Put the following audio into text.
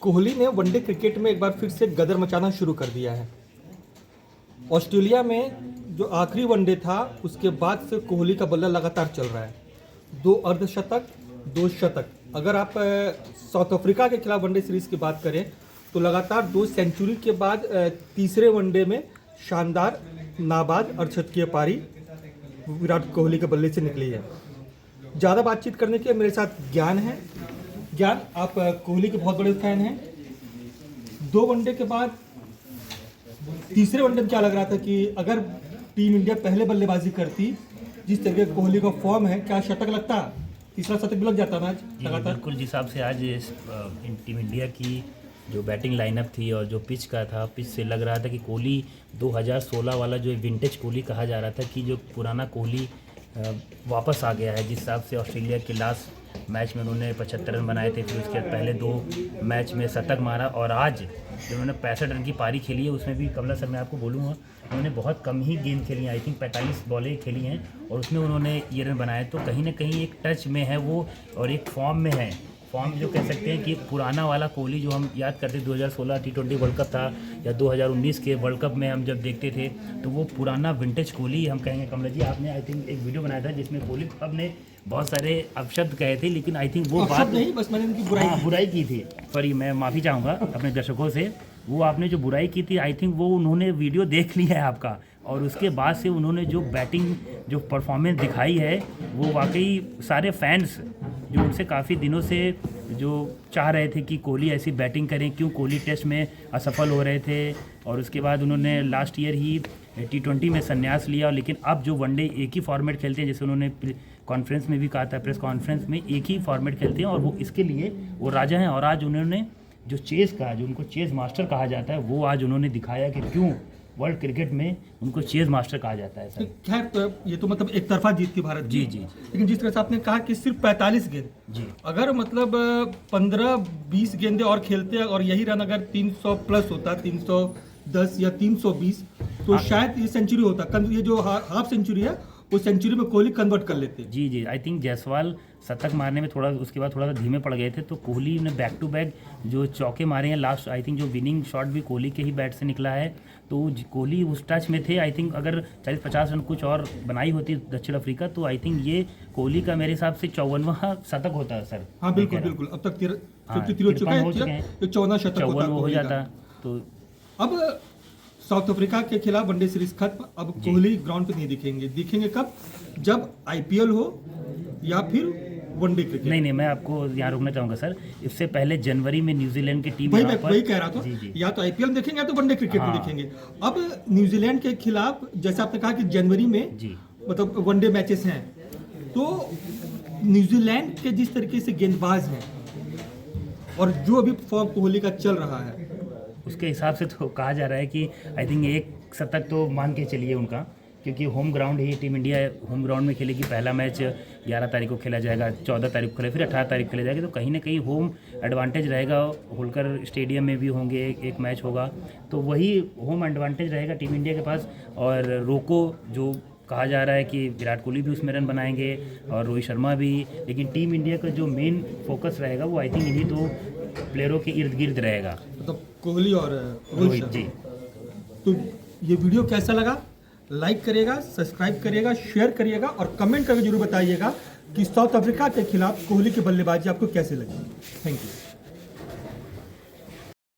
कोहली ने one day cricket में एक बार फिर से गदर मचाना शुरू कर दिया है। ऑस्ट्रेलिया में जो आखिरी वनडे था उसके बाद से कोहली का बल्ला लगातार चल रहा है। 2 अर्धशतक, 2 शतक। अगर आप साउथ अफ्रीका के खिलाफ वनडे सीरीज की बात करें तो लगातार 2 सेंचुरी के बाद तीसरे वनडे में शानदार नाबाद अर्धशतकीय पारी विराट कोहली के बल्ले से निकली है। ज़्यादा बातचीत करने के मेरे साथ ज्ञान है। ज्ञान, आप कोहली के बहुत बड़े फैन हैं। 2 वनडे के बाद तीसरे वनडे में क्या लग रहा था कि अगर टीम इंडिया पहले बल्लेबाजी करती, जिस तरह कोहली का फॉर्म है, क्या शतक लगता? तीसरा शतक भी लग जाता मैच लगातार। बिल्कुल, जिस हिसाब से आज टीम इंडिया की जो बैटिंग लाइनअप थी और जो पिच का था, पिच से लग रहा था कि कोहली 2016 वाला जो विंटेज कोहली कहा जा रहा था कि जो पुराना कोहली वापस आ गया है। जिस हिसाब से ऑस्ट्रेलिया के लास्ट मैच में उन्होंने 75 रन बनाए थे, फिर उसके पहले 2 मैच में शतक मारा और आज जो उन्होंने 65 रन की पारी खेली है उसमें भी कमला सर मैं आपको बोलूँगा उन्होंने बहुत कम ही गेंद खेली हैं। आई थिंक 45 बॉलें खेली हैं और उसमें उन्होंने ये रन बनाए। तो कहीं ना कहीं एक टच में है वो और एक फॉर्म में है। फॉर्म जो कह सकते हैं कि पुराना वाला कोहली जो हम याद करते 2016 T20 वर्ल्ड कप था या 2019 के वर्ल्ड कप में हम जब देखते थे तो वो पुराना विंटेज कोहली हम कहेंगे। कमला जी, आपने आई थिंक एक वीडियो बनाया था जिसमें कोहली साहब ने बहुत सारे अपशब्द कहे थे, लेकिन आई थिंक वो बात नहीं, बस मैंने उनकी बुराई की थी। सॉरी, मैं माफ़ी चाहूँगा अपने दर्शकों से। वो आपने जो बुराई की थी आई थिंक वो उन्होंने वीडियो देख लिया है आपका, और उसके बाद से उन्होंने जो बैटिंग जो परफॉर्मेंस दिखाई है वो वाकई सारे फैंस जो उनसे काफ़ी दिनों से जो चाह रहे थे कि कोहली ऐसी बैटिंग करें, क्यों कोहली टेस्ट में असफल हो रहे थे और उसके बाद उन्होंने लास्ट ईयर ही T20 में संन्यास लिया। लेकिन अब जो वनडे एक ही फॉर्मेट खेलते हैं, जैसे उन्होंने कॉन्फ्रेंस में भी कहा था, प्रेस कॉन्फ्रेंस में एक ही फॉर्मेट खेलते हैं और वो इसके लिए वो राजा हैं। और आज उन्होंने जो चेज़ का, जो उनको चेज़ मास्टर कहा जाता है, वो आज उन्होंने दिखाया कि क्यों वर्ल्ड क्रिकेट में उनको चेज़ मास्टर कहा जाता है। खैर, तो ये तो मतलब एक तरफा जीत थी भारत की। जी। लेकिन जिस तरह से आपने कहा कि सिर्फ 45 गेंद जी, अगर मतलब 15-20 गेंदें और खेलते और यही रन अगर 300 प्लस होता, 310 या 320, तो शायद ये सेंचुरी होता। ये जो हाफ सेंचुरी है वो सेंचुरी में कोहली कन्वर्ट कर लेते। जी। आई थिंक जायसवाल शतक मारने में थोड़ा उसके बाद थोड़ा सा धीमे पड़ गए थे, तो कोहली ने बैक टू बैक जो चौके मारे हैं लास्ट, आई थिंक जो विनिंग शॉट भी कोहली के ही बैट से निकला है। तो कोहली उस टच में थे। आई थिंक अगर 40-50 रन कुछ और बनाई होती दक्षिण अफ्रीका तो आई थिंक ये कोहली का मेरे हिसाब से 54वां शतक होता है सर। हाँ बिल्कुल। अब तक 53 हो चुका है, तो 54वां शतक हो जाता। तो अब साउथ अफ्रीका के खिलाफ वनडे सीरीज खत्म। अब कोहली ग्राउंड पे नहीं दिखेंगे कब? जब IPL हो या फिर वनडे क्रिकेट। नहीं, मैं आपको यहाँ रोकना चाहूँगा सर। इससे पहले जनवरी में न्यूजीलैंड की टीम वही कह रहा था। या तो IPL देखेंगे या तो वनडे क्रिकेट में देखेंगे। अब न्यूजीलैंड के खिलाफ जैसे आपने कहा कि जनवरी में मतलब वनडे मैचेस हैं, तो न्यूजीलैंड के जिस तरीके से गेंदबाज हैं और जो अभी फॉर्म कोहली का चल रहा है उसके हिसाब से तो कहा जा रहा है कि आई थिंक एक शतक तो मान के चलिए उनका, क्योंकि होम ग्राउंड ही टीम इंडिया होम ग्राउंड में खेलेगी। पहला मैच 11 तारीख को खेला जाएगा, 14 तारीख को खेला, फिर 18 तारीख को खेला जाएगा। तो कहीं ना कहीं होम एडवांटेज रहेगा। होलकर स्टेडियम में भी होंगे, एक मैच होगा, तो वही होम एडवांटेज रहेगा टीम इंडिया के पास। और रोको जो कहा जा रहा है कि विराट कोहली भी उसमें रन बनाएंगे और रोहित शर्मा भी, लेकिन टीम इंडिया का जो मेन फोकस रहेगा वो आई थिंक इन्हीं 2 प्लेयरों के इर्द गिर्द रहेगा, मतलब कोहली और रोहित जी। तो ये वीडियो कैसा लगा? लाइक करिएगा, सब्सक्राइब करिएगा, शेयर करिएगा और कमेंट करके जरूर बताइएगा कि साउथ अफ्रीका के खिलाफ कोहली की बल्लेबाजी आपको कैसे लगी। Thank you.